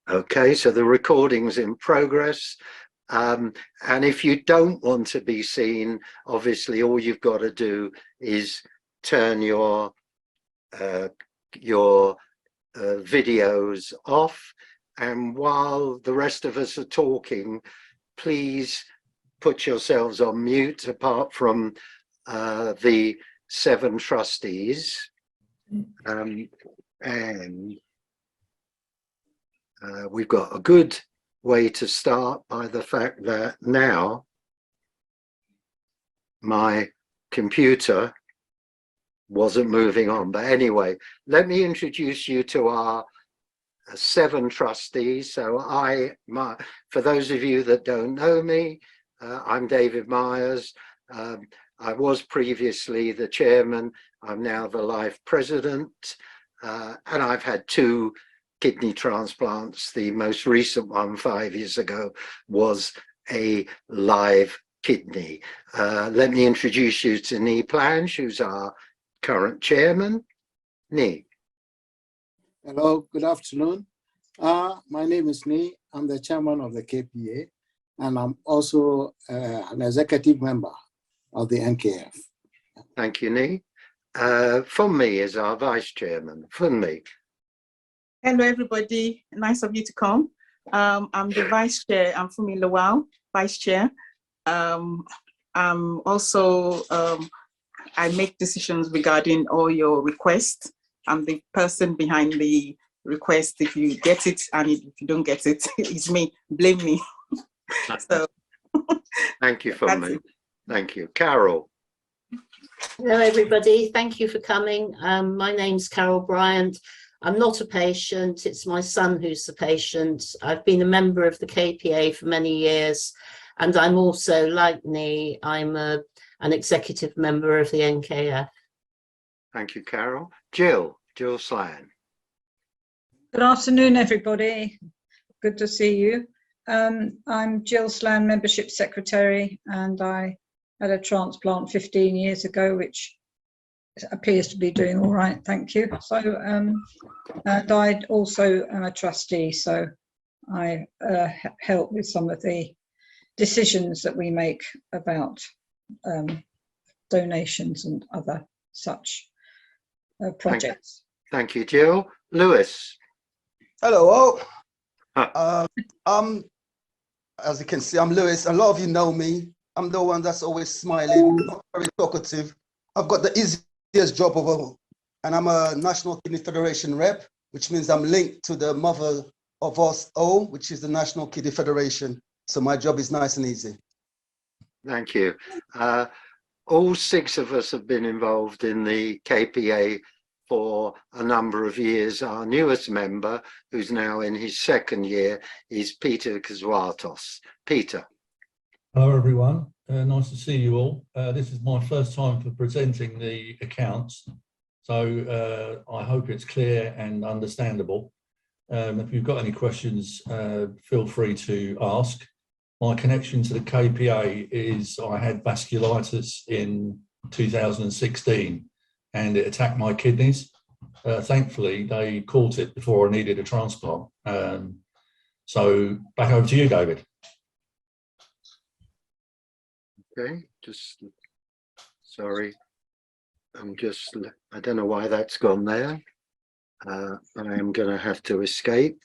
Okay, so the recording's in progress. And if you don't want to be seen, obviously all you've got to do is turn your videos off. And while the rest of us are talking, please put yourselves on mute, apart from the 7 trustees. We've got a good way to start by the fact that now my computer wasn't moving on. But anyway, let me introduce you to our 7 trustees. So for those of you that don't know me, I'm David Myers. I was previously the chairman. I'm now the life president, and I've had 2 kidney transplants. The most recent one 5 years ago was a live kidney. Let me introduce you to Nee Planch, who's our current chairman. Nee. Hello, good afternoon. My name is Nee. I'm the chairman of the KPA, and I'm also an executive member of the NKF. Thank you, Nee. Funmi is our vice chairman. Funmi. Hello, everybody. Nice of you to come. I'm the vice chair. I'm Funmi Lawal, vice chair. I'm also, I make decisions regarding all your requests. I'm the person behind the request. If you get it, and if you don't get it, it's me. Blame me. So, thank you, Funmi. Thank you. Carol. Hello, everybody. Thank you for coming. My name's Carol Bryant. I'm not a patient. It's my son who's the patient. I've been a member of the KPA for many years, and I'm also, like Nee, I'm an executive member of the NKF. Thank you, Carol. Jill Slan. Good afternoon, everybody. Good to see you. I'm Jill Slan, membership secretary, and I had a transplant 15 years ago, which appears to be doing all right, thank you. So, and I also am a trustee, so I help with some of the decisions that we make about donations and other such projects. Thank you, Jill. Lewis. Hello all. As you can see, I'm Lewis. A lot of you know me. I'm the one that's always smiling, not very talkative. I've got the easiest job of all, and I'm a National Kidney Federation rep, which means I'm linked to the mother of us all, which is the National Kidney Federation. So my job is nice and easy. Thank you. All 6 of us have been involved in the KPA for a number of years. Our newest member, who's now in his 2nd year, is Peter Kazwatos. Peter. Hello, everyone. Nice to see you all. This is my first time for presenting the accounts, so I hope it's clear and understandable. If you've got any questions, feel free to ask. My connection to the KPA is I had vasculitis in 2016 and it attacked my kidneys. Thankfully, they caught it before I needed a transplant. So back over to you, David. Okay, sorry. I don't know why that's gone there. I am going to have to escape.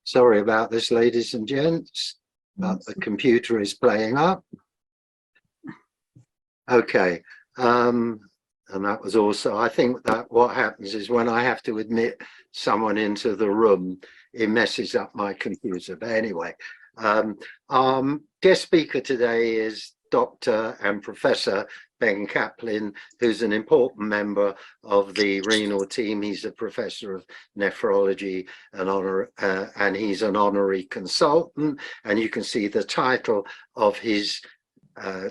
Sorry about this, ladies and gents, but the computer is playing up. Okay, and that was also, I think that what happens is when I have to admit someone into the room, it messes up my computer. But anyway, guest speaker today is Dr. and Professor Ben Caplin, who's an important member of the renal team. He's a professor of nephrology and he's an honorary consultant. And you can see the title of his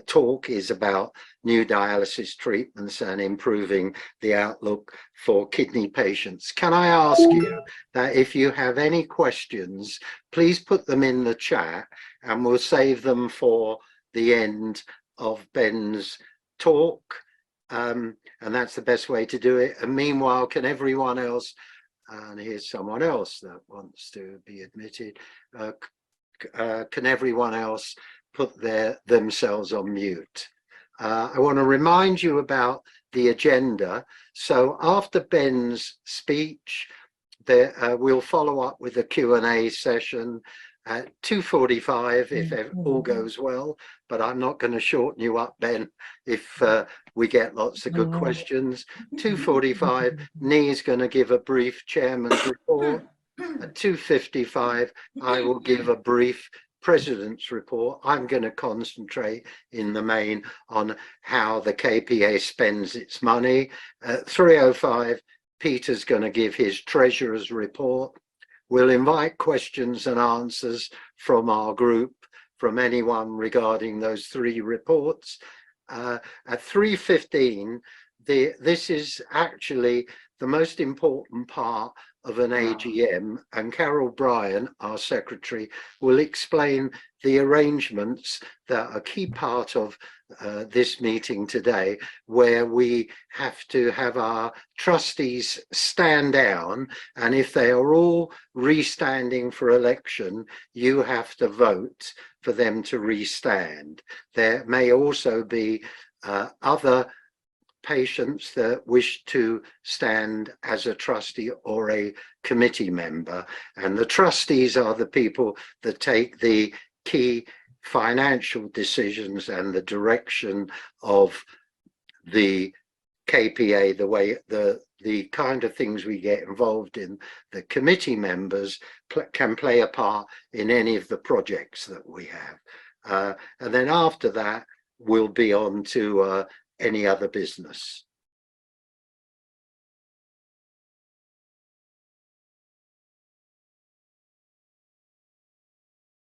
talk is about new dialysis treatments and improving the outlook for kidney patients. Can I ask you that if you have any questions, please put them in the chat and we'll save them for the end of Ben's talk, and that's the best way to do it. And meanwhile, can everyone else, and here's someone else that wants to be admitted, can everyone else put themselves on mute? I want to remind you about the agenda. So after Ben's speech, we'll follow up with a Q&A session at 2:45 if all goes well, but I'm not going to shorten you up, Ben, if we get lots of good questions. 2:45, Nee's going to give a brief chairman's report. At 2:55, I will give a brief president's report. I'm going to concentrate in the main on how the KPA spends its money. At 3:05, Peter's going to give his treasurer's report. We'll invite questions and answers from our group, from anyone regarding those three reports. At 3:15, this is actually the most important part of an AGM, and Carol Bryan, our secretary, will explain the arrangements that are a key part of this meeting today, where we have to have our trustees stand down, and if they are all restanding for election, you have to vote for them to restand. There may also be other patients that wish to stand as a trustee or a committee member, and the trustees are the people that take the key financial decisions and the direction of the KPA, the way the kind of things we get involved in. The committee members can play a part in any of the projects that we have, and then after that we'll be on to any other business.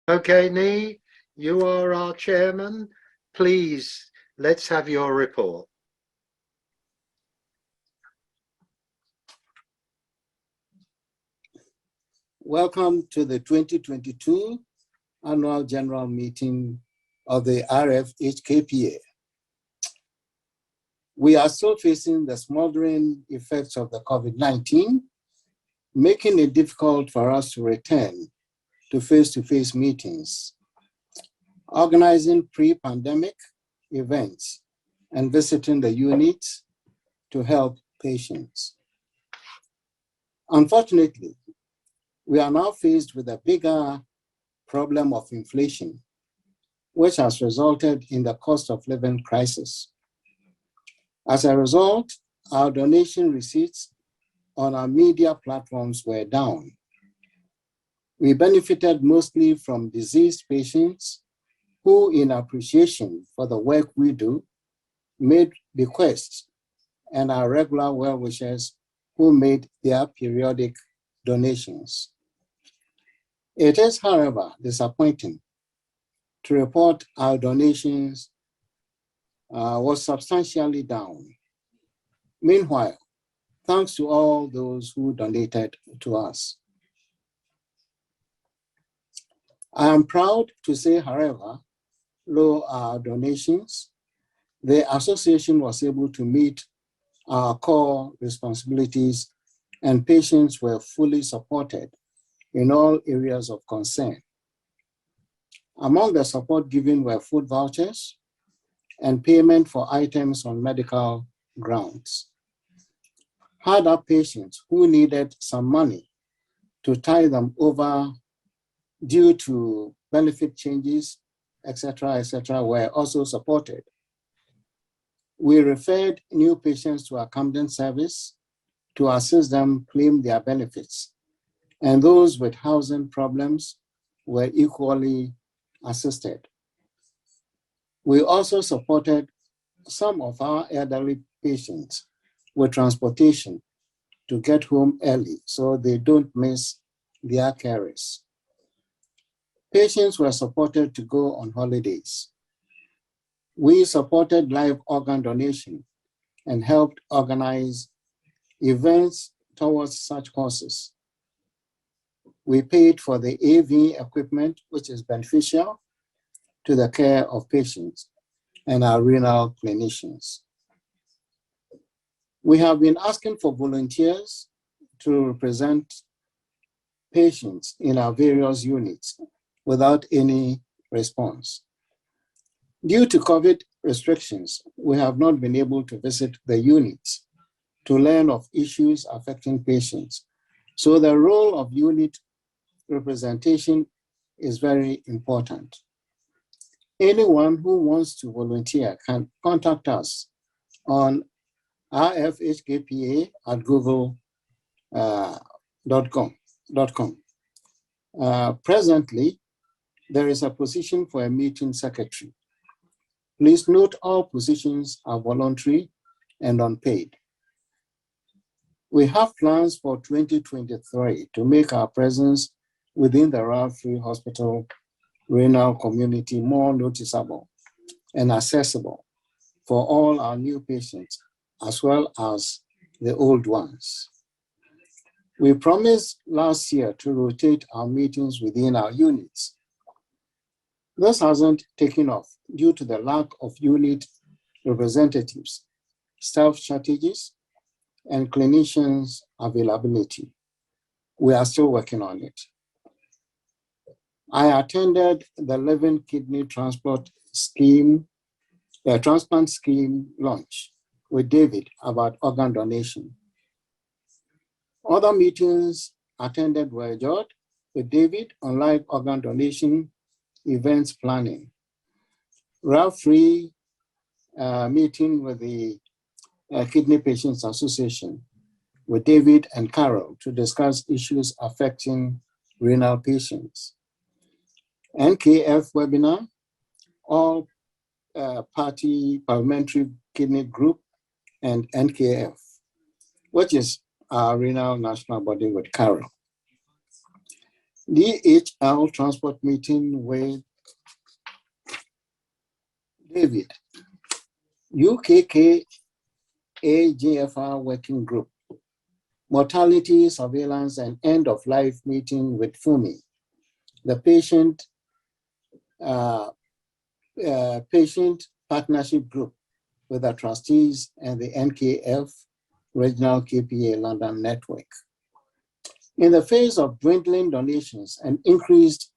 Okay, Nee, you are our chairman. Please, let's have your report. Welcome to the 2022 Annual General Meeting of the RFHKPA. We are still facing the smoldering effects of the COVID-19, making it difficult for us to return to face-to-face meetings, organizing pre-pandemic events, and visiting the units to help patients. Unfortunately, we are now faced with a bigger problem of inflation, which has resulted in the cost of living crisis. As a result, our donation receipts on our media platforms were down. We benefited mostly from deceased patients who, in appreciation for the work we do, made bequests, and our regular well-wishers who made their periodic donations. It is, however, disappointing to report our donations was substantially down. Meanwhile, thanks to all those who donated to us. I am proud to say, however, low our donations, the association was able to meet our core responsibilities, and patients were fully supported in all areas of concern. Among the support given were food vouchers and payment for items on medical grounds. Hard-up patients who needed some money to tie them over due to benefit changes, etc., were also supported. We referred new patients to our Camden service to assist them claim their benefits, and those with housing problems were equally assisted. We also supported some of our elderly patients with transportation to get home early so they don't miss their carers. Patients were supported to go on holidays. We supported live organ donation and helped organize events towards such causes. We paid for the AV equipment, which is beneficial to the care of patients, and our renal clinicians. We have been asking for volunteers to represent patients in our various units without any response. Due to COVID restrictions, we have not been able to visit the units to learn of issues affecting patients. So the role of unit representation is very important. Anyone who wants to volunteer can contact us on rfhkpa@google.com. Presently, there is a position for a meeting secretary. Please note all positions are voluntary and unpaid. We have plans for 2023 to make our presence within the Ralph Hospital Renal community more noticeable and accessible for all our new patients, as well as the old ones. We promised last year to rotate our meetings within our units. This hasn't taken off due to the lack of unit representatives, staff shortages, and clinicians' availability. We are still working on it. I attended the Living Kidney Transplant Scheme launch with David about organ donation. Other meetings attended were George with David on live organ donation events planning. Ralph meeting with the Kidney Patients Association with David and Carol to discuss issues affecting renal patients. NKF webinar, all party parliamentary kidney group and NKF, which is our renal national body with Carol. DHL transport meeting with David. UKK AJFR working group. Mortality surveillance and end of life meeting with Fumi. The patient partnership group with the trustees and the NKF Regional KPA London network. In the face of dwindling donations and increased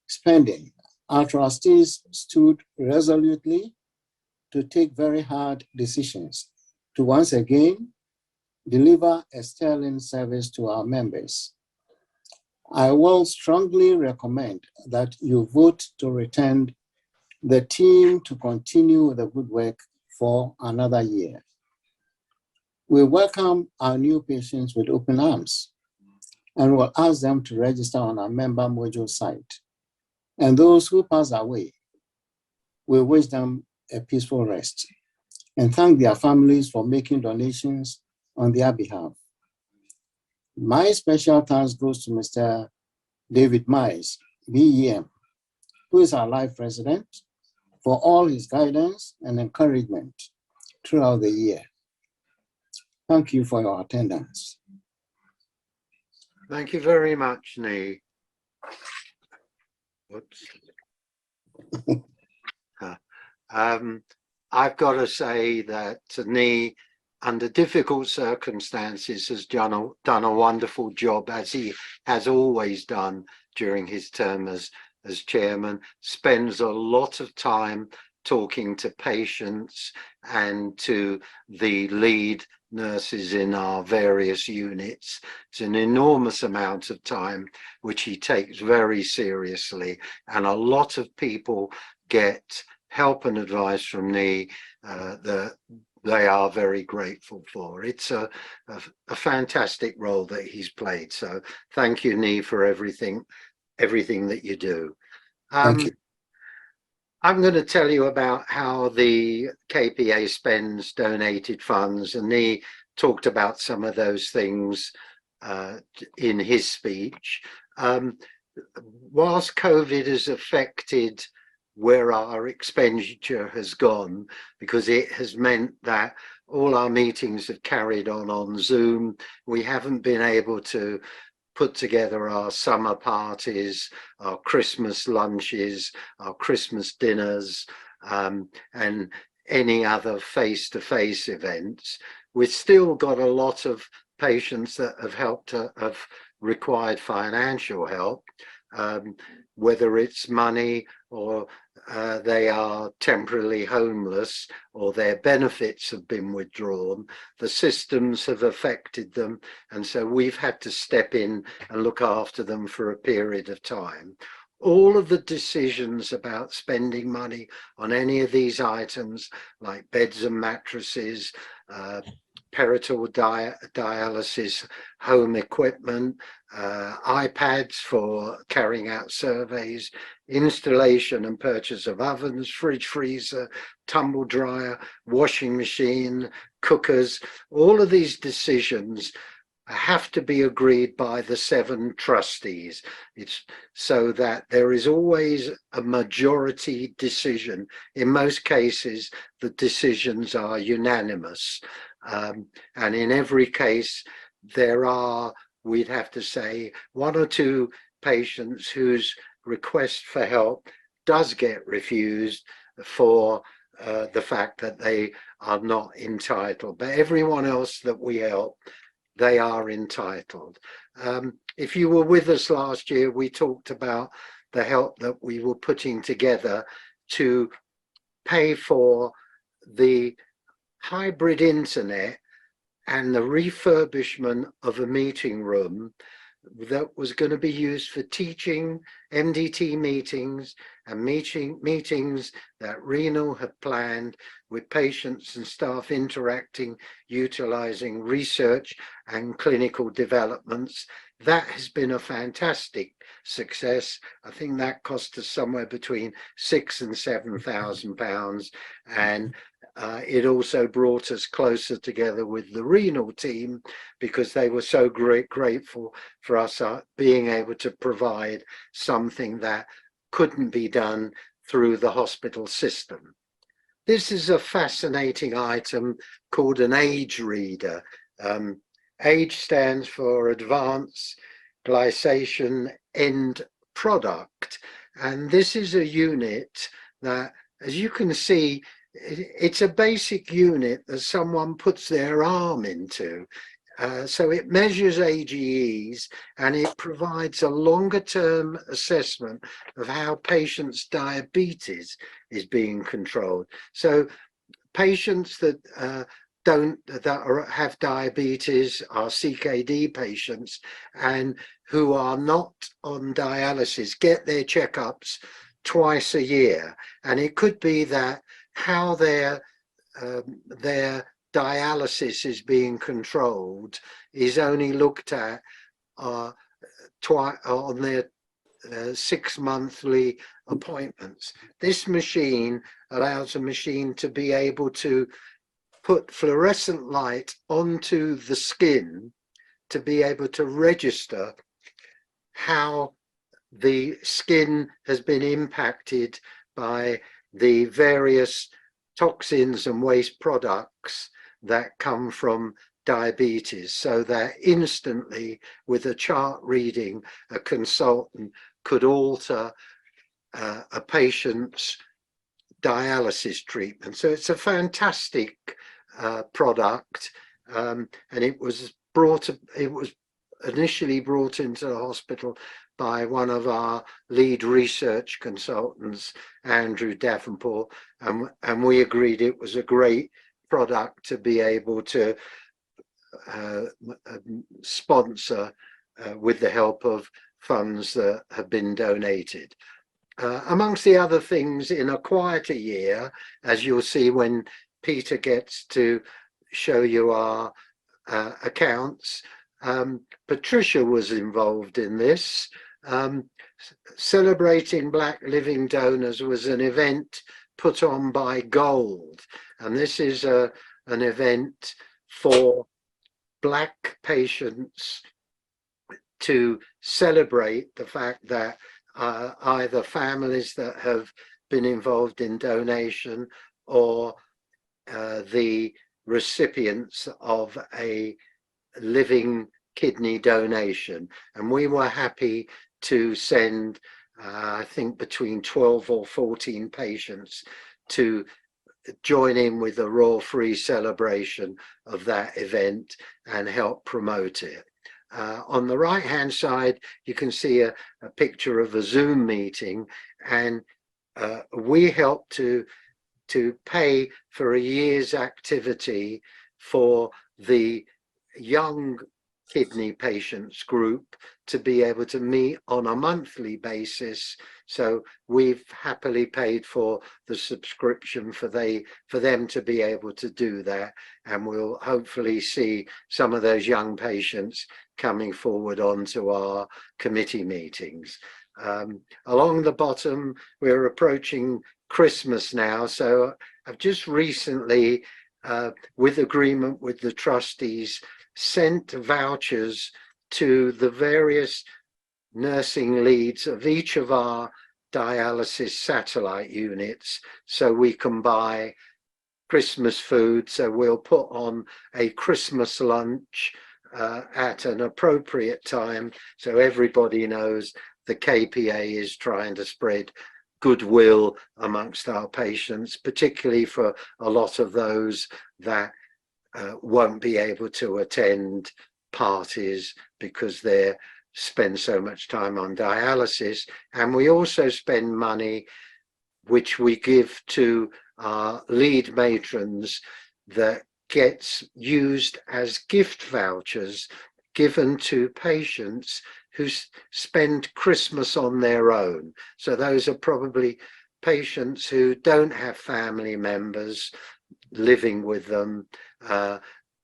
spending, our trustees stood resolutely to take very hard decisions to once again deliver a sterling service to our members. I will strongly recommend that you vote to return the team to continue the good work for another year. We welcome our new patients with open arms and will ask them to register on our member module site. And those who pass away, we wish them a peaceful rest and thank their families for making donations on their behalf. My special thanks goes to Mr. David Mize, BEM, who is our life president, for all his guidance and encouragement throughout the year. Thank you for your attendance. Thank you very much, Nee. Whoops. I've got to say that Nee, under difficult circumstances, has done a wonderful job, as he has always done during his term as chairman. Spends a lot of time talking to patients and to the lead nurses in our various units. It's an enormous amount of time which he takes very seriously, and a lot of people get help and advice from Nee that they are very grateful for. It's a fantastic role that he's played. So thank you, Nee, for everything that you do. Thank you. I'm going to tell you about how the KPA spends donated funds, and he talked about some of those things in his speech. Whilst COVID has affected where our expenditure has gone, because it has meant that all our meetings have carried on Zoom, we haven't been able to put together our summer parties, our Christmas lunches, our Christmas dinners, and any other face-to-face events. We've still got a lot of patients that have required financial help, whether it's money or they are temporarily homeless or their benefits have been withdrawn. The systems have affected them, and so we've had to step in and look after them for a period of time. All of the decisions about spending money on any of these items, like beds and mattresses, peritoneal dialysis, home equipment, iPads for carrying out surveys, installation and purchase of ovens, fridge, freezer, tumble dryer, washing machine, cookers, all of these decisions have to be agreed by the 7 trustees. It's so that there is always a majority decision. In most cases, the decisions are unanimous. And in every case, there are, we'd have to say, 1 or 2 patients whose request for help does get refused for the fact that they are not entitled. But everyone else that we help, they are entitled. If you were with us last year, we talked about the help that we were putting together to pay for the hybrid internet and the refurbishment of a meeting room that was going to be used for teaching MDT meetings and meetings that Renal had planned with patients and staff interacting, utilizing research and clinical developments. That has been a fantastic success. I think that cost us somewhere between £6,000 and £7,000, and it also brought us closer together with the Renal team, because they were so grateful for us being able to provide something that couldn't be done through the hospital system. This is a fascinating item called an age reader. AGE stands for Advanced Glycation End Product, and this is a unit that, as you can see, it's a basic unit that someone puts their arm into. So it measures AGEs and it provides a longer term assessment of how patients' diabetes is being controlled. So patients that have diabetes are CKD patients and who are not on dialysis get their checkups twice a year, and it could be that how their dialysis is being controlled is only looked at on their 6 monthly appointments. This machine allows a machine to be able to put fluorescent light onto the skin to be able to register how the skin has been impacted by the various toxins and waste products that come from diabetes, so that instantly with a chart reading, a consultant could alter a patient's dialysis treatment. So it's a fantastic product, and it was initially brought into the hospital by one of our lead research consultants, Andrew Davenport, and we agreed it was a great product to be able to sponsor with the help of funds that have been donated. Amongst the other things, in a quieter year, as you'll see when Peter gets to show you our accounts, Patricia was involved in this. Celebrating Black Living Donors was an event put on by Gold, and this is an event for Black patients to celebrate the fact that either families that have been involved in donation or the recipients of a living kidney donation. And we were happy to send I think between 12 or 14 patients to join in with the Royal Free celebration of that event and help promote it. On the right hand side, you can see a picture of a Zoom meeting, and we help to pay for a year's activity for the young kidney patients group to be able to meet on a monthly basis. So we've happily paid for the subscription for them to be able to do that, and we'll hopefully see some of those young patients coming forward onto our committee meetings. Along the bottom, we're approaching Christmas now, so I've just recently, with agreement with the trustees, sent vouchers to the various nursing leads of each of our dialysis satellite units so we can buy Christmas food. So we'll put on a Christmas lunch at an appropriate time, so everybody knows the KPA is trying to spread goodwill amongst our patients, particularly for a lot of those that won't be able to attend parties because they spend so much time on dialysis. And we also spend money which we give to our lead matrons that gets used as gift vouchers given to patients who spend Christmas on their own. So those are probably patients who don't have family members living with them,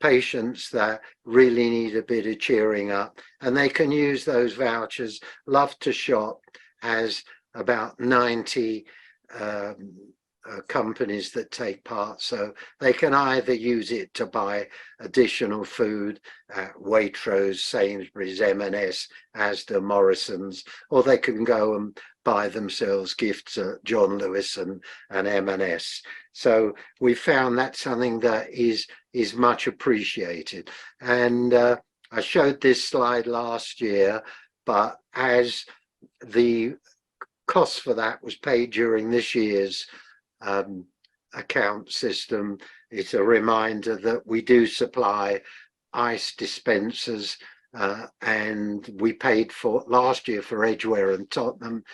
patients that really need a bit of cheering up, and they can use those vouchers. Love to Shop has about 90 companies that take part, so they can either use it to buy additional food at Waitrose, Sainsbury's, M&S, Asda, Morrison's, or they can go and buy themselves gifts at John Lewis and M&S. So we found that something that is much appreciated. And I showed this slide last year, but as the cost for that was paid during this year's account system, it's a reminder that we do supply ice dispensers, and we paid for last year for Edgware and Tottenham.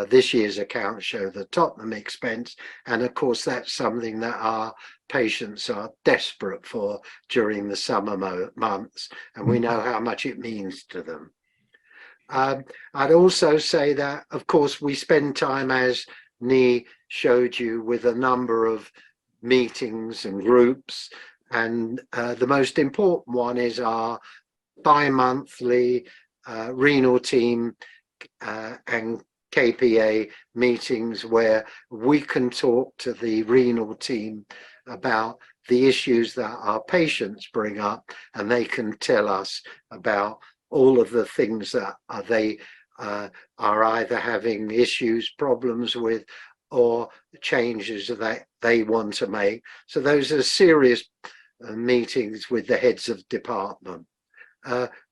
This year's accounts show the Tottenham expense, and of course that's something that our patients are desperate for during the summer months, and we know how much it means to them. I'd also say that of course we spend time, as Nee showed you, with a number of meetings and groups, and the most important one is our bi-monthly renal team and KPA meetings, where we can talk to the renal team about the issues that our patients bring up, and they can tell us about all of the things that they are either having issues, problems with, or changes that they want to make. So those are serious meetings with the heads of department.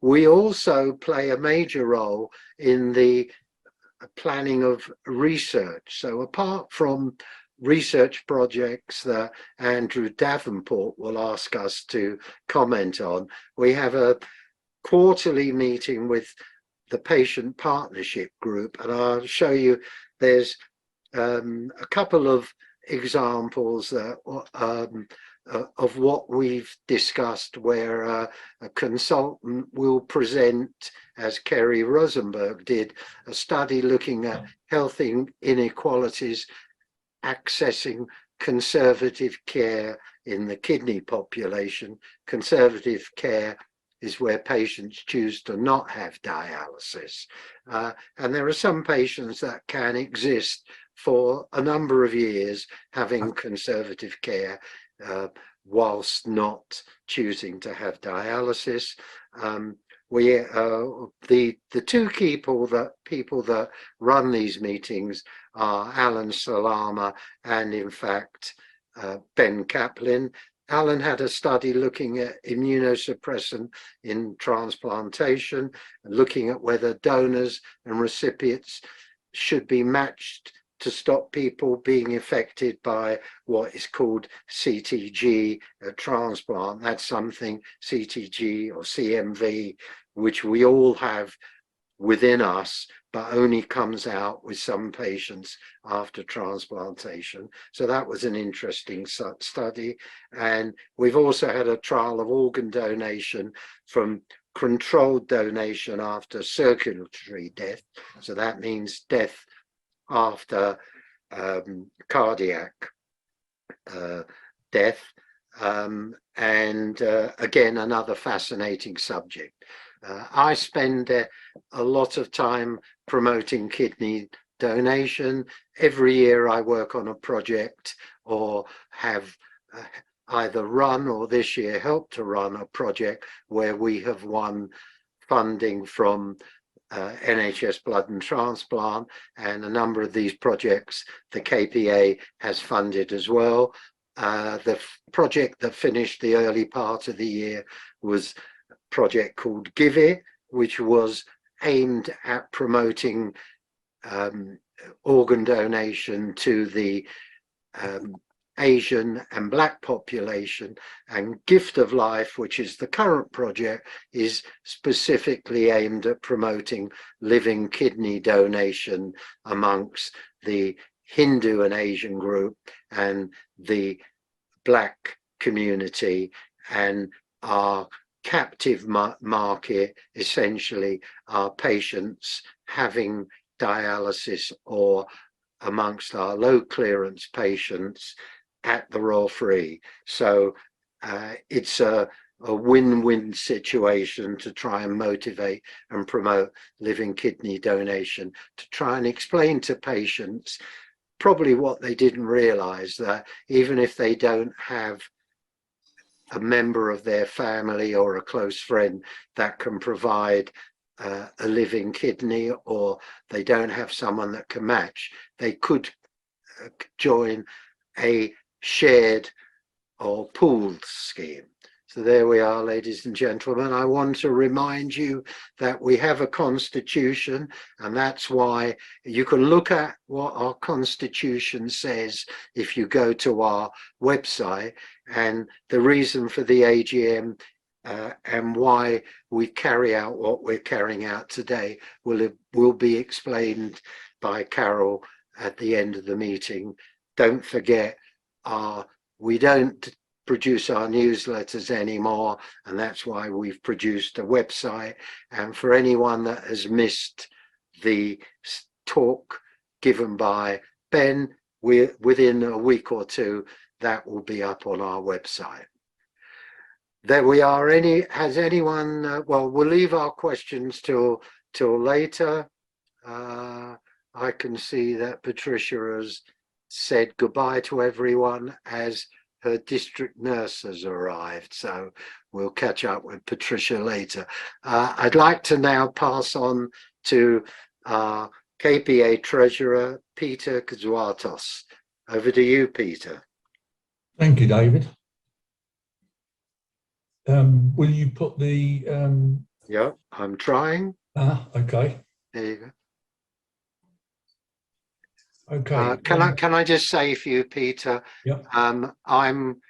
We also play a major role in the planning of research. So apart from research projects that Andrew Davenport will ask us to comment on, we have a quarterly meeting with the patient partnership group, and I'll show you there's a couple of examples of what we've discussed, where a consultant will present, as Kerry Rosenberg did, a study looking at health inequalities accessing conservative care in the kidney population. Conservative care is where patients choose to not have dialysis. And there are some patients that can exist for a number of years having conservative care whilst not choosing to have dialysis. The two people that run these meetings are Alan Salama and, in fact, Ben Caplin. Alan had a study looking at immunosuppressant in transplantation, looking at whether donors and recipients should be matched to stop people being affected by what is called CTG transplant. That's something, CTG or CMV, which we all have within us, but only comes out with some patients after transplantation. So that was an interesting study. And we've also had a trial of organ donation from controlled donation after circulatory death. So that means death after cardiac death. Again, another fascinating subject. I spend a lot of time promoting kidney donation. Every year I work on a project or have either run or this year helped to run a project where we have won funding from NHS Blood and Transplant, and a number of these projects the KPA has funded as well. The project that finished the early part of the year was a project called Give It, which was aimed at promoting organ donation to the Asian and Black population, and Gift of Life, which is the current project, is specifically aimed at promoting living kidney donation amongst the Hindu and Asian group and the Black community. And our captive market essentially are patients having dialysis or amongst our low clearance patients at the Royal Free. So it's a win-win situation to try and motivate and promote living kidney donation, to try and explain to patients probably what they didn't realize, that even if they don't have a member of their family or a close friend that can provide a living kidney, or they don't have someone that can match, they could join a shared or pooled scheme. So there we are, ladies and gentlemen. I want to remind you that we have a constitution, and that's why you can look at what our constitution says if you go to our website, and the reason for the AGM and why we carry out what we're carrying out today will be explained by Carol at the end of the meeting. Don't forget, we don't produce our newsletters anymore, and that's why we've produced a website. And for anyone that has missed the talk given by Ben, within a week or two, that will be up on our website. There we are. Has anyone, well, we'll leave our questions till later. I can see that Patricia has said goodbye to everyone as her district nurse has arrived, so we'll catch up with Patricia later. I'd like to now pass on to our KPA Treasurer, Peter Kazwatos. Over to you, Peter. Thank you, David. Will you put the... Yeah, I'm trying. Okay. There you go. Okay. Can I just say for you, Peter? Yep. I'm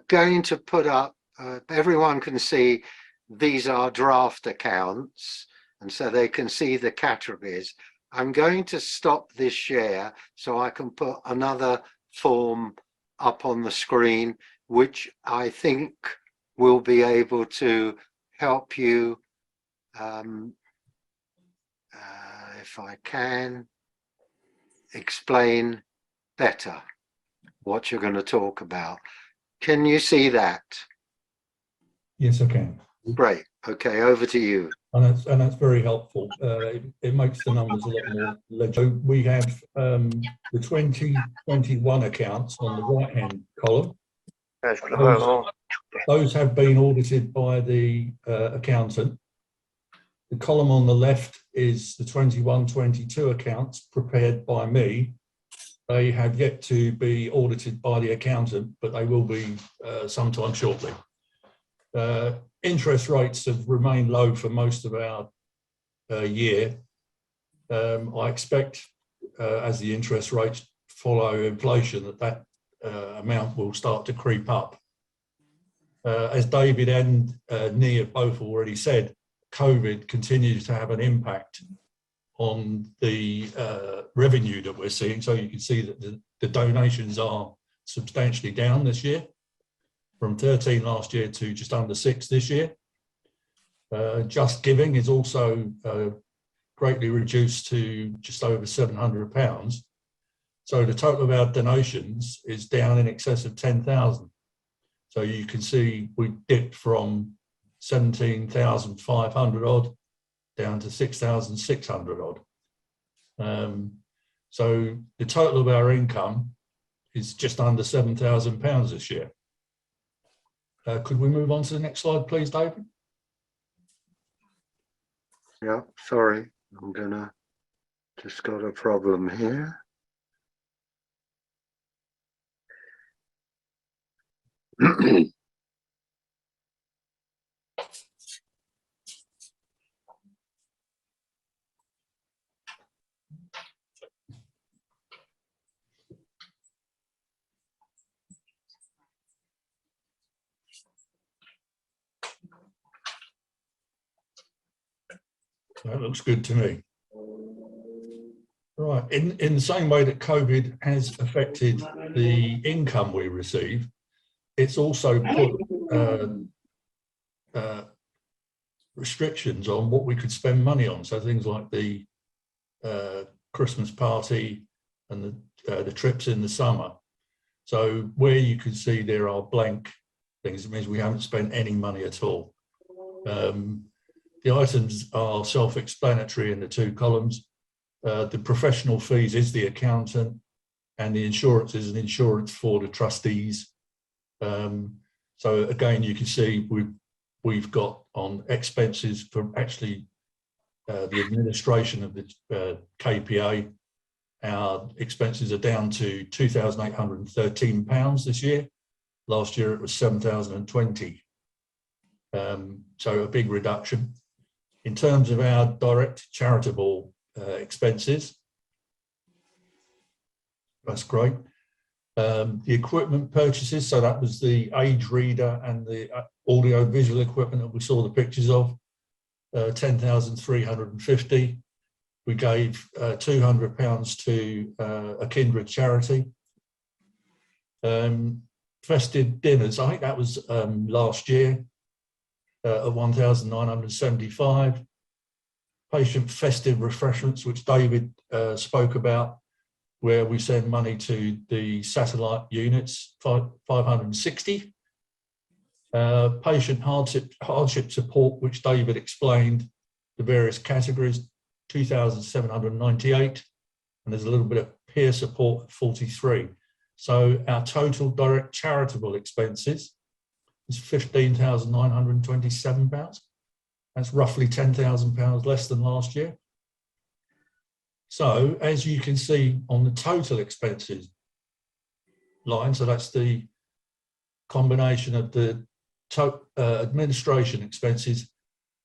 going to put up. Everyone can see these are draft accounts, and so they can see the categories. I'm going to stop this share so I can put another form up on the screen, which I think will be able to help you. If I can explain better what you're going to talk about. Can you see that? Yes, I can. Great. Okay, over to you. And that's very helpful. It makes the numbers a lot more legible. We have the 2021 accounts on the right-hand column. Those have been audited by the accountant. The column on the left is the 21-22 accounts prepared by me. They have yet to be audited by the accountant, but they will be sometime shortly. Interest rates have remained low for most of our year. I expect as the interest rates follow inflation, that amount will start to creep up. As David and Nia have both already said, COVID continues to have an impact on the revenue that we're seeing. So you can see that the donations are substantially down this year, from 13 last year to just under 6 this year. Just Giving is also greatly reduced to just over £700. So the total of our donations is down in excess of 10,000. So you can see we dipped from 17,500 odd down to 6,600 odd. So the total of our income is just under £7,000 this year. Could we move on to the next slide, please, David? Yeah, sorry, I'm gonna just got a problem here. That looks good to me. Right, in the same way that COVID has affected the income we receive, it's also put restrictions on what we could spend money on. So things like the Christmas party and the trips in the summer. So where you can see there are blank things, it means we haven't spent any money at all. The items are self-explanatory in the 2 columns. The professional fees is the accountant, and the insurance is an insurance for the trustees. So again, you can see we've got on expenses for actually the administration of the KPA. Our expenses are down to £2,813 this year. Last year it was 7,020. So a big reduction. In terms of our direct charitable expenses, that's great. The equipment purchases, so that was the age reader and the audio visual equipment that we saw the pictures of, 10,350. We gave £200 to a kindred charity. Festive dinners, I think that was last year, at 1,975. Patient festive refreshments, which David spoke about, where we send money to the satellite units, 560. Patient hardship support, which David explained the various categories, 2,798, and there's a little bit of peer support at 43. So our total direct charitable expenses is £15,927. That's roughly £10,000 less than last year. So as you can see on the total expenses line, so that's the combination of the administration expenses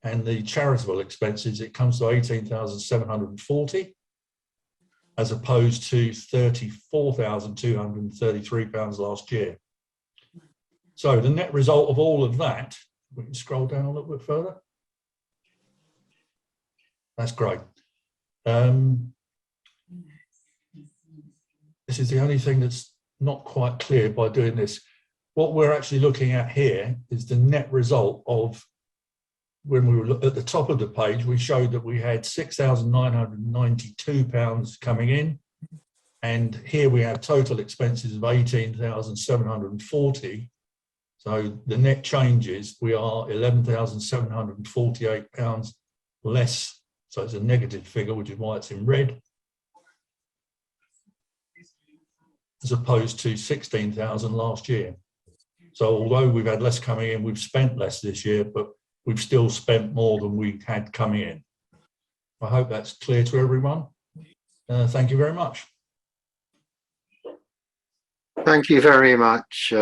and the charitable expenses, it comes to 18,740 as opposed to £34,233 last year. So the net result of all of that, we can scroll down a little bit further. That's great. This is the only thing that's not quite clear by doing this. What we're actually looking at here is the net result of, when we were at the top of the page, we showed that we had £6,992 coming in. And here we have total expenses of £18,740. So the net changes, we are £11,748 less. So it's a negative figure, which is why it's in red, as opposed to 16,000 last year. So although we've had less coming in, we've spent less this year, but we've still spent more than we had coming in. I hope that's clear to everyone. Thank you very much. Thank you very much,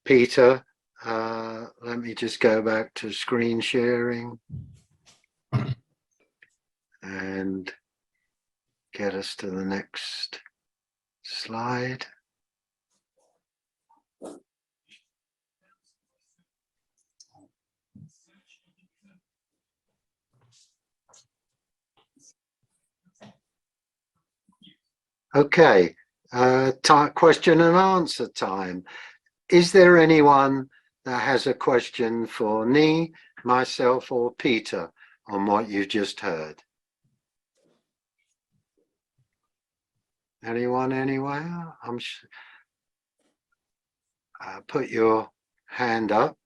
Peter. Let me just go back to screen sharing. And get us to the next slide. Okay, question and answer time. Is there anyone that has a question for me, myself, or Peter on what you just heard? Anyone anywhere? I'm sure. Put your hand up.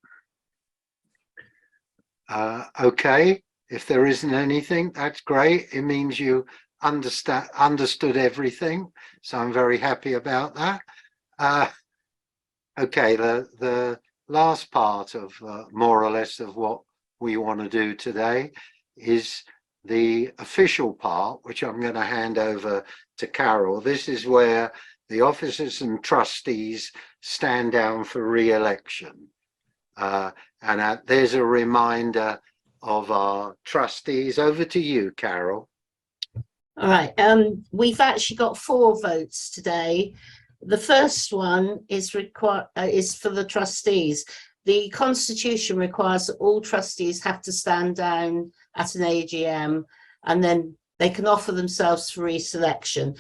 Okay, if there isn't anything, that's great. It means you understood everything, so I'm very happy about that. Okay, the last part of more or less of what we want to do today is the official part, which I'm going to hand over to Carol. This is where the officers and trustees stand down for re-election. And there's a reminder of our trustees. Over to you, Carol. All right, we've actually got 4 votes today. The first one is for the trustees. The Constitution requires that all trustees have to stand down at an AGM, and then they can offer themselves for re-selection.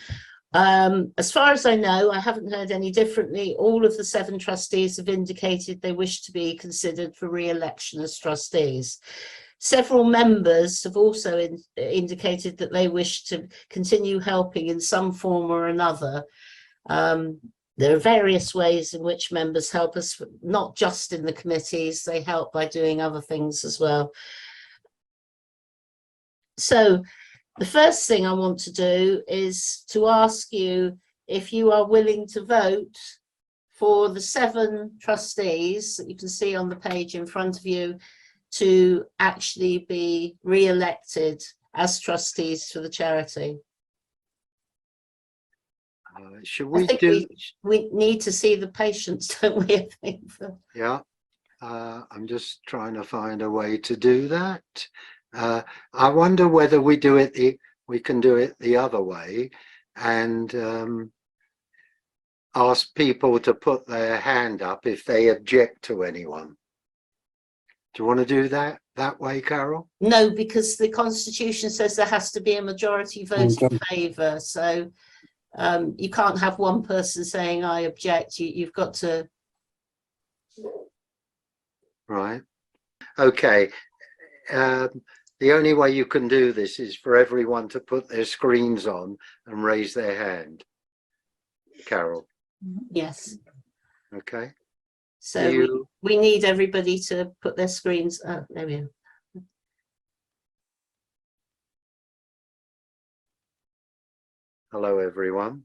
As far as I know, I haven't heard any differently. All of the 7 trustees have indicated they wish to be considered for re-election as trustees. Several members have also indicated that they wish to continue helping in some form or another. There are various ways in which members help us, not just in the committees, they help by doing other things as well. So the first thing I want to do is to ask you if you are willing to vote for the 7 trustees that you can see on the page in front of you to actually be re-elected as trustees for the charity. Should we we need to see the patients, don't we? I think. Yeah, I'm just trying to find a way to do that. I wonder whether we can do it the other way and ask people to put their hand up if they object to anyone. Do you want to do that way, Carol? No, because the Constitution says there has to be a majority vote in favour. So you can't have one person saying I object. You've got to. Right. Okay. The only way you can do this is for everyone to put their screens on and raise their hand. Carol. Yes. Okay. So we need everybody to put their screens. Oh, there we are. Hello, everyone.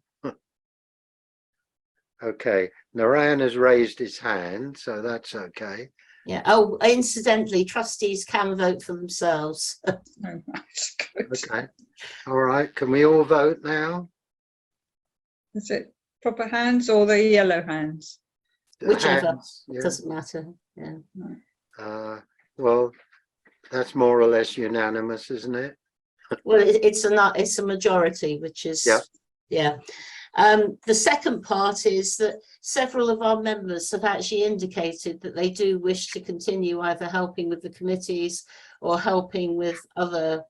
Okay. Naran has raised his hand, so that's okay. Yeah. Oh, incidentally, trustees can vote for themselves. Okay. All right. Can we all vote now? Is it proper hands or the yellow hands? Whichever. Hands, yeah. Doesn't matter. Yeah. Well, that's more or less unanimous, isn't it? Well, it's a majority, which is yeah. The second part is that several of our members have actually indicated that they do wish to continue either helping with the committees or helping with other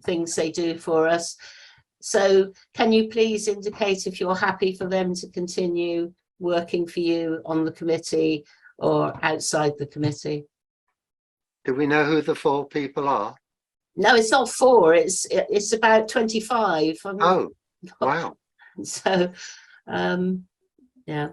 things they do for us. So can you please indicate if you're happy for them to continue working for you on the committee or outside the committee? Do we know who the 4 people are? No, it's not 4. It's about 25. Oh, wow. So, yeah,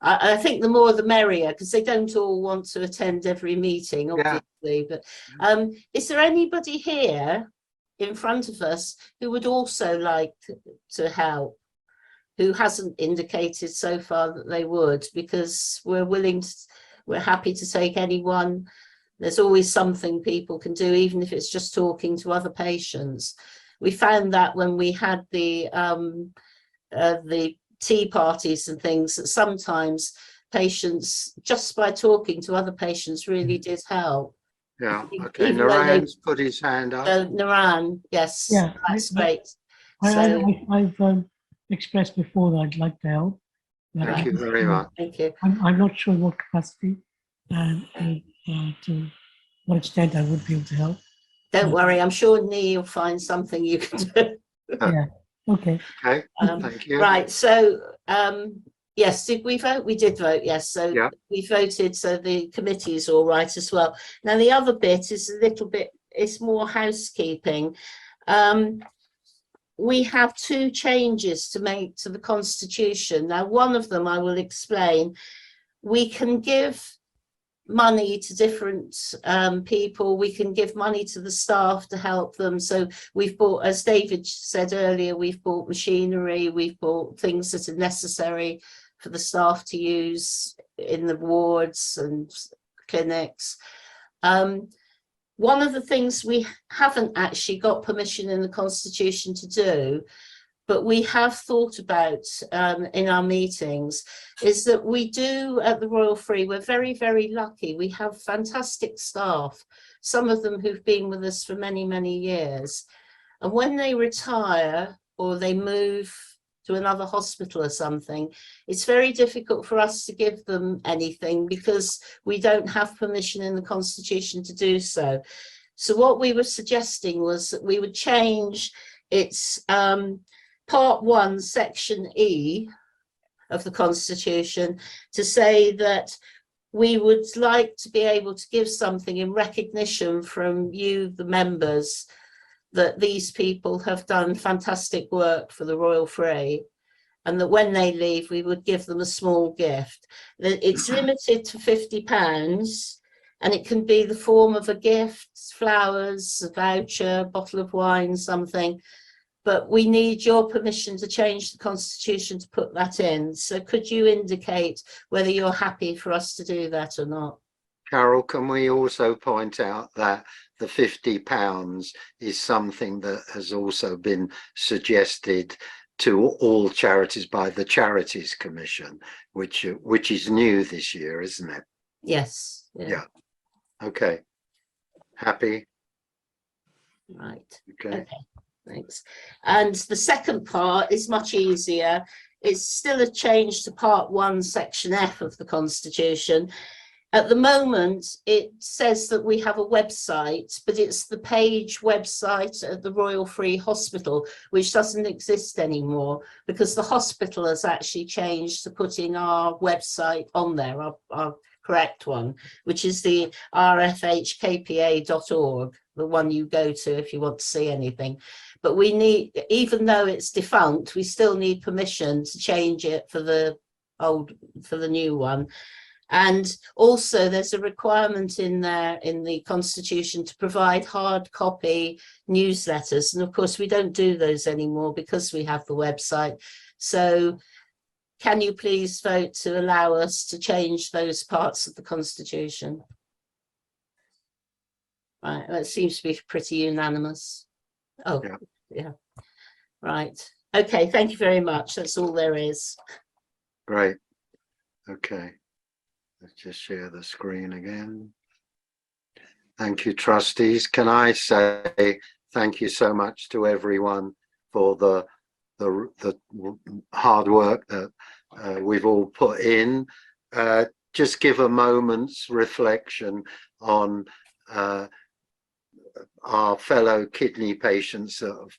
I think the more the merrier, because they don't all want to attend every meeting, obviously. Yeah. But is there anybody here in front of us who would also like to help, who hasn't indicated so far that they would? Because we're happy to take anyone. There's always something people can do, even if it's just talking to other patients. We found that when we had the tea parties and things, that sometimes patients, just by talking to other patients, really did help. Yeah, okay. Naran's put his hand up. Naran, yes, yeah, that's great. I've expressed before that I'd like to help. but Thank you I'm very sure- much. Thank you. I'm not sure what capacity and to what extent I would be able to help. Don't worry, I'm sure Nee will find something you can do. Yeah, okay. Okay, Um, thank you. Right, so, yes, did we vote? We did vote, yes. So Yeah. we voted, so the committee is all right as well. Now, the other bit is a little bit, it's more housekeeping. We have two changes to make to the Constitution. Now, one of them I will explain. We can give money to different people. We can give money to the staff to help them. So we've bought, as David said earlier, we've bought machinery, we've bought things that are necessary for the staff to use in the wards and clinics. One of the things we haven't actually got permission in the Constitution to do, but we have thought about in our meetings, is that we do at the Royal Free, we're very, very lucky. We have fantastic staff, some of them who've been with us for many, many years. And when they retire or they move to another hospital or something, it's very difficult for us to give them anything because we don't have permission in the Constitution to do so. So what we were suggesting was that we would change its Part 1, Section E of the Constitution to say that we would like to be able to give something in recognition from you, the members, that these people have done fantastic work for the Royal Free, and that when they leave, we would give them a small gift. It's limited to £50, and it can be the form of a gift, flowers, a voucher, a bottle of wine, something. But we need your permission to change the Constitution to put that in. So could you indicate whether you're happy for us to do that or not? Carol, can we also point out that the £50 is something that has also been suggested to all charities by the Charities Commission, which is new this year, isn't it? Yes. Yeah. Okay. Happy? Right. Okay. Thanks. And the second part is much easier. It's still a change to Part 1, Section F of the Constitution. At the moment, it says that we have a website, but it's the page website at the Royal Free Hospital, which doesn't exist anymore because the hospital has actually changed to putting our website on there, our correct one, which is the RFHKPA.org, the one you go to if you want to see anything. But we need, even though it's defunct, we still need permission to change it for the new one. And also there's a requirement in there in the Constitution to provide hard copy newsletters. And of course, we don't do those anymore because we have the website. So can you please vote to allow us to change those parts of the Constitution? Right, that seems to be pretty unanimous. Oh, yeah. Right. Okay, thank you very much. That's all there is. Great. Okay. Let's just share the screen again. Thank you, trustees. Can I say thank you so much to everyone for the hard work that we've all put in. Just give a moment's reflection on our fellow kidney patients that have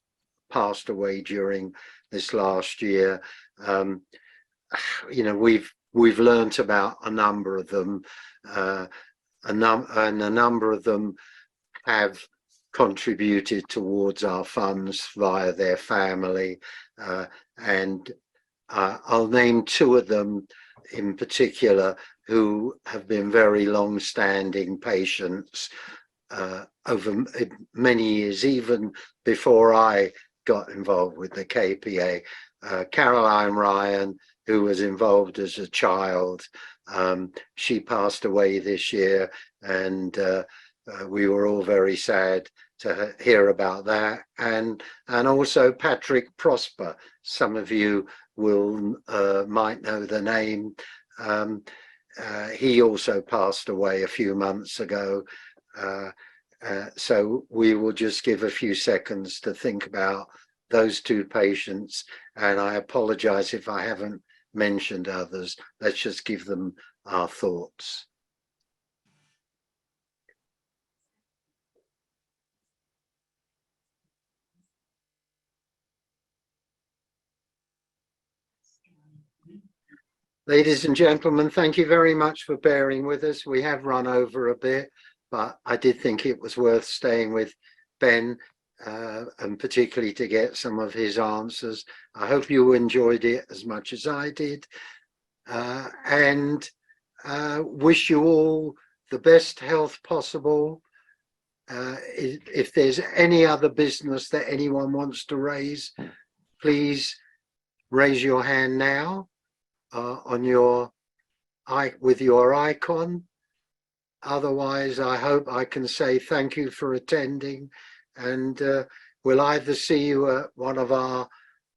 passed away during this last year. You know, we've learnt about a number of them, and a number of them have contributed towards our funds via their family, and I'll name two of them in particular who have been very long-standing patients over many years, even before I got involved with the KPA. Caroline Ryan, who was involved as a child, she passed away this year, and we were all very sad to hear about that. And also Patrick Prosper, some of you will might know the name. He also passed away a few months ago. So we will just give a few seconds to think about those two patients, and I apologize if I haven't mentioned others. Let's just give them our thoughts. Ladies and gentlemen, thank you very much for bearing with us. We have run over a bit, but I did think it was worth staying with Ben, and particularly to get some of his answers. I hope you enjoyed it as much as I did, and wish you all the best health possible. If there's any other business that anyone wants to raise, please raise your hand now. On your with your icon. Otherwise, I hope I can say thank you for attending, and we'll either see you at one of our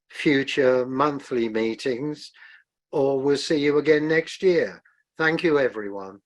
future monthly meetings, or we'll see you again next year. Thank you, everyone.